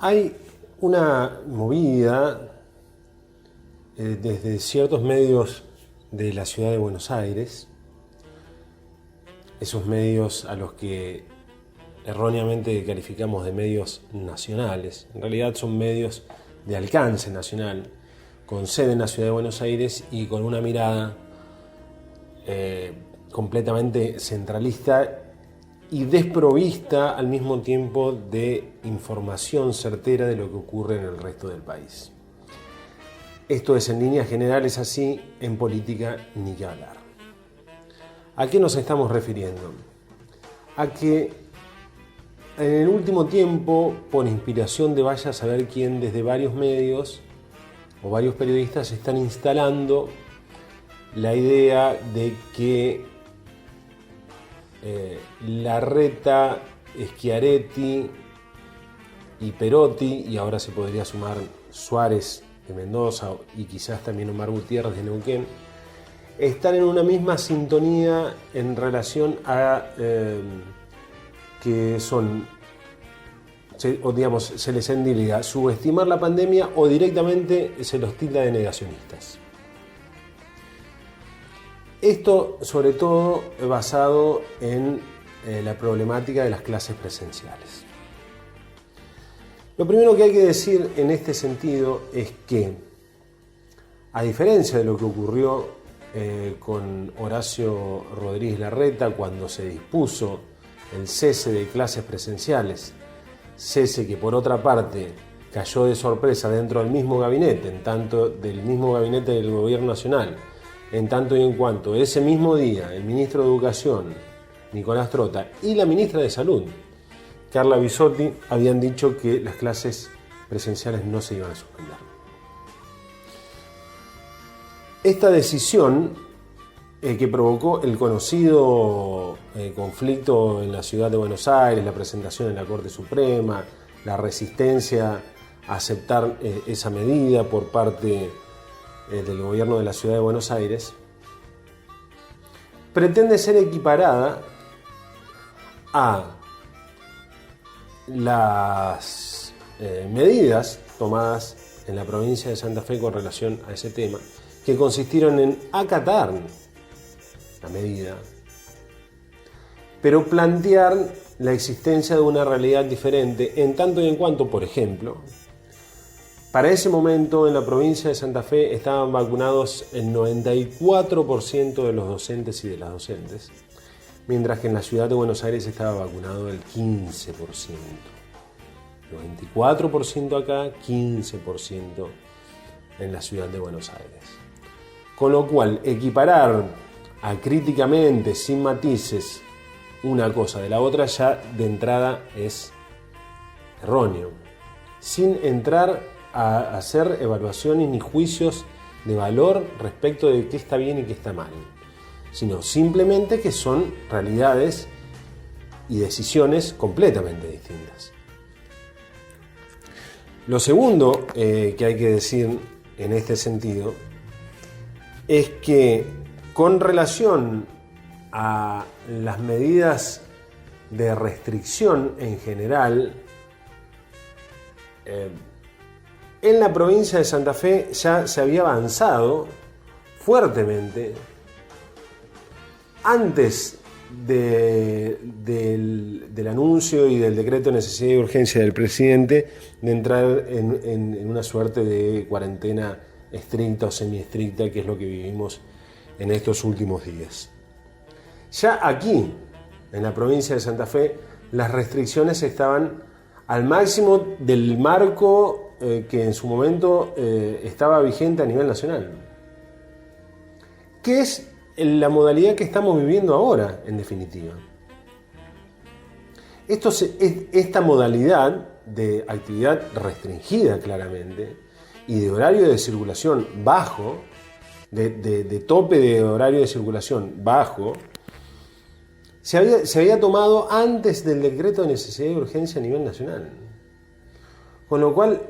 Hay una movida desde ciertos medios de la ciudad de Buenos Aires, esos medios a los que erróneamente calificamos de medios nacionales, en realidad son medios de alcance nacional, con sede en la ciudad de Buenos Aires y con una mirada completamente centralista y desprovista al mismo tiempo de información certera de lo que ocurre en el resto del país. Esto es en líneas generales así, en política ni que hablar. ¿A qué nos estamos refiriendo? A que en el último tiempo, por inspiración de vaya a saber quién, desde varios medios o varios periodistas están instalando la idea de que Larreta, Schiaretti y Perotti, y ahora se podría sumar Suárez de Mendoza y quizás también Omar Gutiérrez de Neuquén, están en una misma sintonía en relación a que son, se les endilga subestimar la pandemia o directamente se los tilda de negacionistas. Esto sobre todo basado en la problemática de las clases presenciales. Lo primero que hay que decir en este sentido es que, a diferencia de lo que ocurrió con Horacio Rodríguez Larreta cuando se dispuso el cese de clases presenciales, cese que por otra parte cayó de sorpresa dentro del mismo gabinete, en tanto del mismo gabinete del Gobierno Nacional, en tanto y en cuanto ese mismo día el ministro de Educación, Nicolás Trota, y la ministra de Salud, Carla Bisotti, habían dicho que las clases presenciales no se iban a suspender. Esta decisión que provocó el conocido conflicto en la ciudad de Buenos Aires, la presentación en la Corte Suprema, la resistencia a aceptar esa medida por parte del gobierno de la ciudad de Buenos Aires, pretende ser equiparada a las medidas tomadas en la provincia de Santa Fe con relación a ese tema, que consistieron en acatar la medida, pero plantear la existencia de una realidad diferente, en tanto y en cuanto, por ejemplo, para ese momento en la provincia de Santa Fe estaban vacunados el 94% de los docentes y de las docentes, mientras que en la ciudad de Buenos Aires estaba vacunado el 15%. 94% acá, 15% en la ciudad de Buenos Aires. Con lo cual, equiparar acríticamente, sin matices, una cosa de la otra ya de entrada es erróneo, sin entrar a hacer evaluaciones ni juicios de valor respecto de qué está bien y qué está mal, sino simplemente que son realidades y decisiones completamente distintas. Lo segundo que hay que decir en este sentido es que con relación a las medidas de restricción en general, en la provincia de Santa Fe ya se había avanzado fuertemente antes del anuncio y del decreto de necesidad y urgencia del presidente de entrar en una suerte de cuarentena estricta o semiestricta, que es lo que vivimos en estos últimos días. Ya aquí, en la provincia de Santa Fe, las restricciones estaban al máximo del marco que en su momento estaba vigente a nivel nacional. ¿Qué es la modalidad que estamos viviendo ahora, en definitiva? Esta modalidad de actividad restringida claramente y de horario de circulación bajo, de tope de horario de circulación bajo, se había tomado antes del decreto de necesidad y urgencia a nivel nacional. Con lo cual,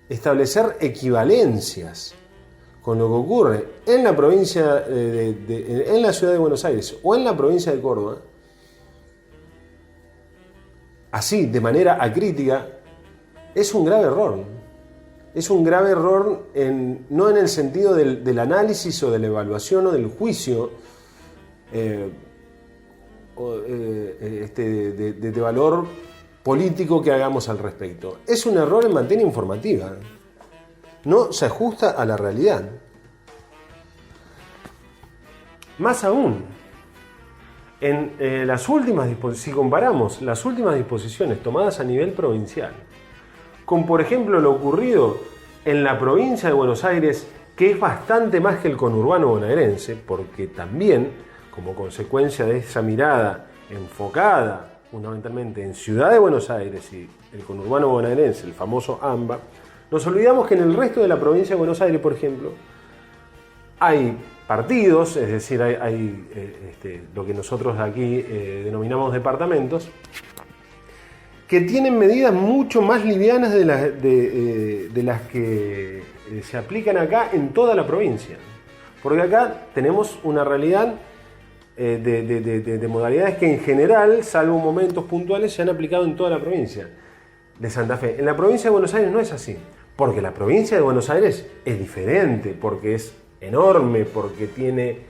establecer equivalencias con lo que ocurre en la provincia, en la ciudad de Buenos Aires o en la provincia de Córdoba, así, de manera acrítica, es un grave error. Es un grave error no en el sentido del análisis o de la evaluación o del juicio de valor político que hagamos al respecto. Es un error en materia informativa. No se ajusta a la realidad. Más aún, si comparamos las últimas disposiciones tomadas a nivel provincial con, por ejemplo, lo ocurrido en la provincia de Buenos Aires, que es bastante más que el conurbano bonaerense, porque también, como consecuencia de esa mirada enfocada fundamentalmente en Ciudad de Buenos Aires y el conurbano bonaerense, el famoso AMBA, nos olvidamos que en el resto de la provincia de Buenos Aires, por ejemplo, hay partidos, es decir, hay lo que nosotros aquí denominamos departamentos, que tienen medidas mucho más livianas de las que se aplican acá en toda la provincia. Porque acá tenemos una realidad de modalidades que en general, salvo momentos puntuales, se han aplicado en toda la provincia de Santa Fe. En la provincia de Buenos Aires no es así, porque la provincia de Buenos Aires es diferente, porque es enorme, porque tiene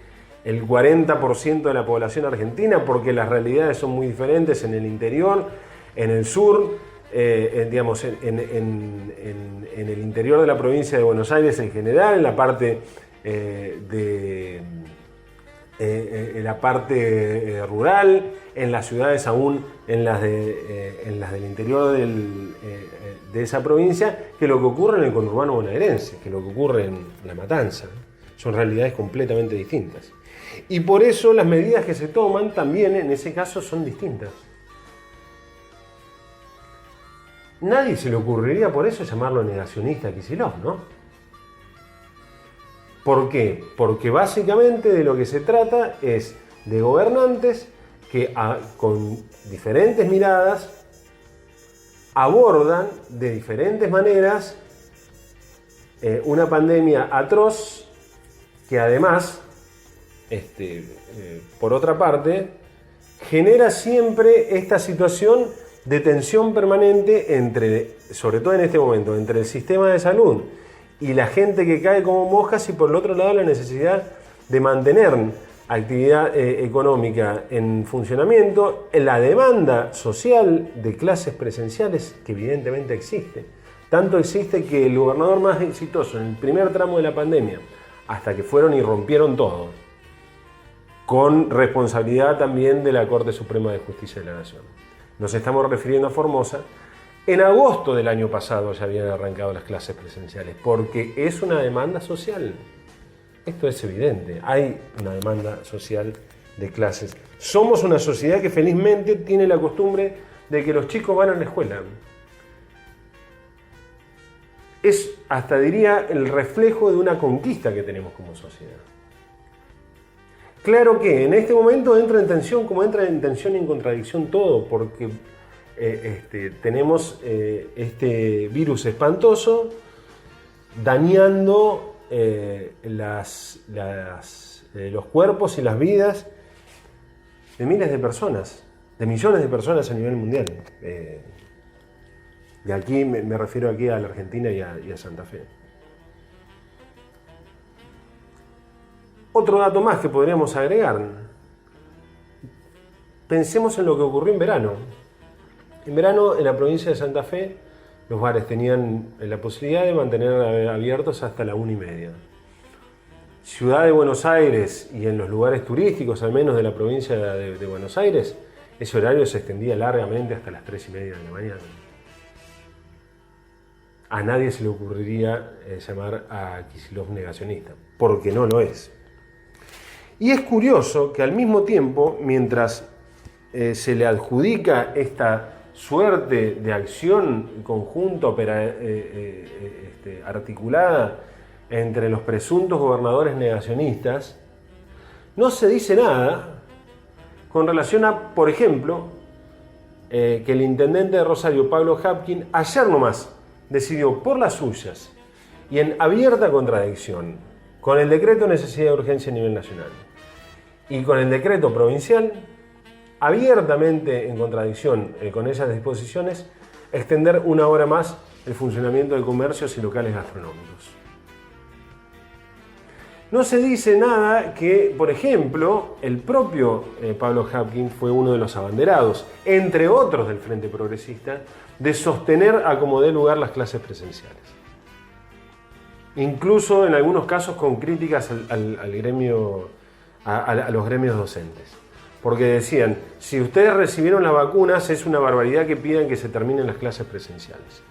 el 40% de la población argentina, porque las realidades son muy diferentes en el interior, en el sur, digamos, en el interior de la provincia de Buenos Aires en general, en la parte rural, en las ciudades aún, en las del interior de esa provincia, que lo que ocurre en el conurbano bonaerense, que lo que ocurre en La Matanza. Son realidades completamente distintas. Y por eso las medidas que se toman también en ese caso son distintas. Nadie se le ocurriría por eso llamarlo negacionista a Kicillof, ¿no? ¿Por qué? Porque básicamente de lo que se trata es de gobernantes que con diferentes miradas abordan de diferentes maneras una pandemia atroz que además, por otra parte, genera siempre esta situación de tensión permanente sobre todo en este momento, entre el sistema de salud y la gente que cae como moscas, y por el otro lado la necesidad de mantener actividad económica en funcionamiento, la demanda social de clases presenciales que evidentemente existe. Tanto existe que el gobernador más exitoso en el primer tramo de la pandemia, hasta que fueron y rompieron todo, con responsabilidad también de la Corte Suprema de Justicia de la Nación. Nos estamos refiriendo a Formosa. En agosto del año pasado ya habían arrancado las clases presenciales, porque es una demanda social. Esto es evidente, hay una demanda social de clases. Somos una sociedad que felizmente tiene la costumbre de que los chicos van a la escuela. Es, hasta diría, el reflejo de una conquista que tenemos como sociedad. Claro que en este momento entra en tensión, como entra en tensión y en contradicción todo, porque tenemos este virus espantoso dañando los cuerpos y las vidas de miles de personas, de millones de personas a nivel mundial. De aquí me refiero aquí a la Argentina y a Santa Fe. Otro dato más que podríamos agregar. Pensemos en lo que ocurrió en verano. En verano, en la provincia de Santa Fe, los bares tenían la posibilidad de mantener abiertos hasta la 1:30. Ciudad de Buenos Aires y en los lugares turísticos, al menos de la provincia de Buenos Aires, ese horario se extendía largamente hasta las 3:30 de la mañana. A nadie se le ocurriría llamar a Kicillof negacionista, porque no lo es. Y es curioso que al mismo tiempo, mientras se le adjudica esta suerte de acción conjunta, articulada entre los presuntos gobernadores negacionistas, no se dice nada con relación a, por ejemplo, que el intendente de Rosario, Pablo Hapkin, ayer nomás decidió por las suyas y en abierta contradicción con el decreto de necesidad de urgencia a nivel nacional y con el decreto provincial, abiertamente en contradicción con esas disposiciones, extender 1 hora más el funcionamiento de comercios y locales gastronómicos. No se dice nada que, por ejemplo, el propio Pablo Hapkin fue uno de los abanderados, entre otros del Frente Progresista, de sostener a como dé lugar las clases presenciales. Incluso en algunos casos con críticas al gremio, a los gremios docentes. Porque decían, si ustedes recibieron las vacunas, es una barbaridad que pidan que se terminen las clases presenciales.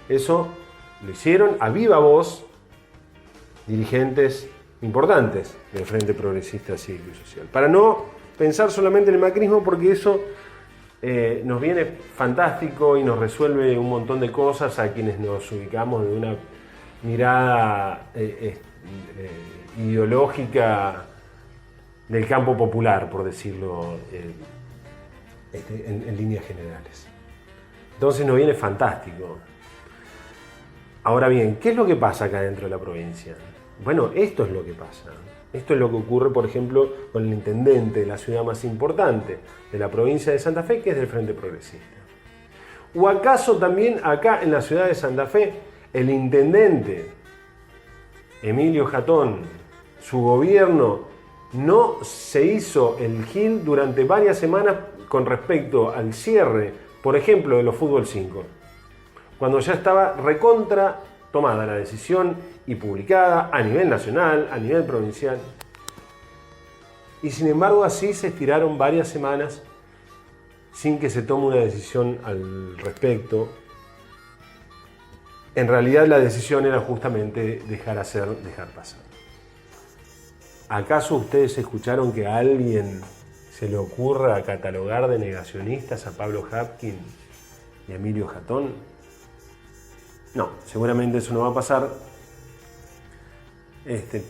Eso lo hicieron a viva voz dirigentes importantes del Frente Progresista Cívico y Social. Para no pensar solamente en el macrismo, porque eso nos viene fantástico y nos resuelve un montón de cosas a quienes nos ubicamos de una mirada ideológica del campo popular, por decirlo en líneas generales. Entonces nos viene fantástico. Ahora bien, ¿qué es lo que pasa acá dentro de la provincia? Bueno, esto es lo que pasa. Esto es lo que ocurre, por ejemplo, con el intendente de la ciudad más importante de la provincia de Santa Fe, que es del Frente Progresista. ¿O acaso también acá en la ciudad de Santa Fe, el intendente Emilio Jatón, su gobierno, no se hizo el gil durante varias semanas con respecto al cierre, por ejemplo, de los Fútbol 5? Cuando ya estaba recontra tomada la decisión y publicada a nivel nacional, a nivel provincial. Y sin embargo así se estiraron varias semanas sin que se tome una decisión al respecto. En realidad la decisión era justamente dejar hacer, dejar pasar. ¿Acaso ustedes escucharon que a alguien se le ocurra catalogar de negacionistas a Pablo Hapkin y a Emilio Jatón? No, seguramente eso no va a pasar,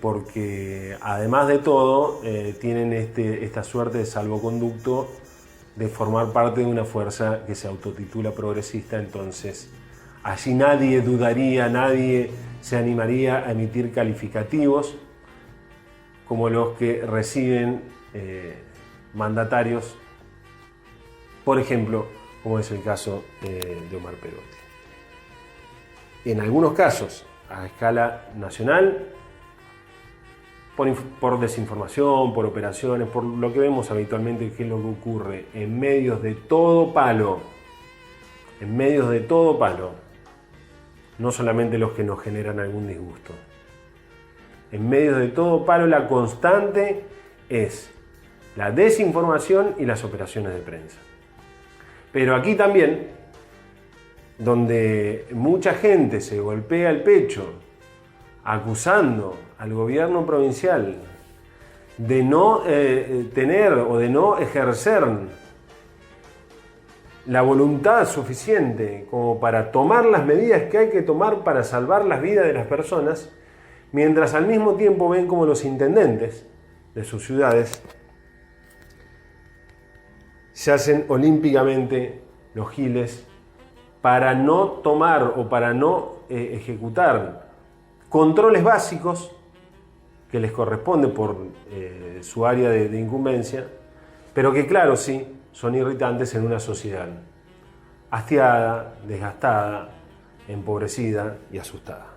porque además de todo tienen esta suerte de salvoconducto de formar parte de una fuerza que se autotitula progresista. Entonces allí nadie dudaría, nadie se animaría a emitir calificativos como los que reciben mandatarios, por ejemplo, como es el caso de Omar Perotti. En algunos casos, a escala nacional, por desinformación, por operaciones, por lo que vemos habitualmente, que es lo que ocurre en medios de todo palo, no solamente los que nos generan algún disgusto. En medios de todo palo la constante es la desinformación y las operaciones de prensa. Pero aquí también, donde mucha gente se golpea el pecho acusando al gobierno provincial de no tener o de no ejercer la voluntad suficiente como para tomar las medidas que hay que tomar para salvar las vidas de las personas, mientras al mismo tiempo ven como los intendentes de sus ciudades se hacen olímpicamente los giles para no tomar o para no ejecutar controles básicos que les corresponde por su área de incumbencia, pero que claro, sí, son irritantes en una sociedad hastiada, desgastada, empobrecida y asustada.